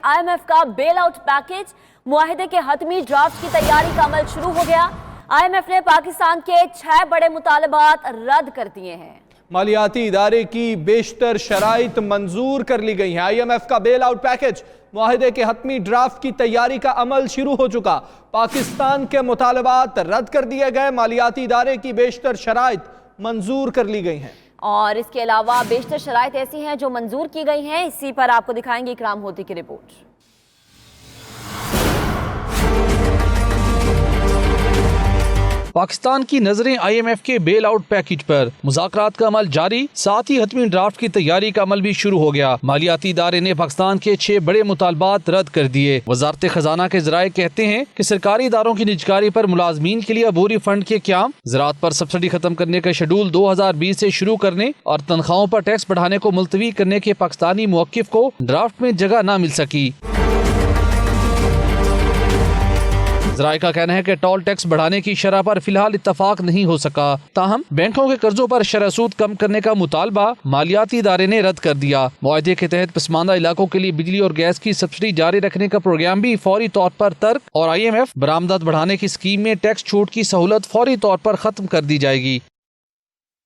IMF का bail out package, मुआहदे के हतमी draft की तैयारी का अमल शुरू हो गया। IMF ने पाकिस्तान के 6 बड़े मुतालबात रद्द कर दिए हैं। मालियाती इदारे की बेशतर शराइत मंजूर कर ली गई हैं। IMF का बेल आउट पैकेज, मुआहदे के हतमी ड्राफ्ट की तैयारी का अमल शुरू हो चुका। पाकिस्तान के मुतालबात रद्द कर दिए गए। मालियाती इदारे की बेशतर शराइत मंजूर कर ली गई हैं। और इसके अलावा बेशतर शराइत ऐसी हैं जो मंजूर की गई हैं। इसी पर आपको दिखाएंगे इकराम होती की रिपोर्ट। पाकिस्तान की नजरें IMF के बेल आउट पैकेज पर, मुज़ाकरात का अमल जारी, साथ ही हतमी ड्राफ्ट की तैयारी का अमल भी शुरू हो गया। मालियाती इदारे ने पाकिस्तान के 6 बड़े मुतालबात रद्द कर दिए। वजारत खजाना के ज़राए कहते हैं कि सरकारी इदारों की निजकारी पर मुलाजमीन के लिए अबूरी फंड के क़याम, ज़राअत पर सब्सिडी खत्म करने का शेड्यूल 2020 से शुरू करने और तनख्वाहों पर टैक्स बढ़ाने को मुलतवी करने के पाकिस्तानी मुवक्किफ को ड्राफ्ट में जगह न मिल सकी। ज़राए का कहना है कि टोल टैक्स बढ़ाने की शरह पर फिलहाल इत्तफाक नहीं हो सका। ताहम बैंकों के कर्जों पर शरह सूद कम करने का मुतालबा मालियाती इदारे ने रद्द कर दिया। मुआहदे के तहत पसमानदा इलाकों के लिए बिजली और गैस की सब्सिडी जारी रखने का प्रोग्राम भी फौरी तौर पर तर्क, और IMF बरामदात बढ़ाने की स्कीम में टैक्स छूट की सहूलत फौरी तौर पर खत्म कर दी जाएगी।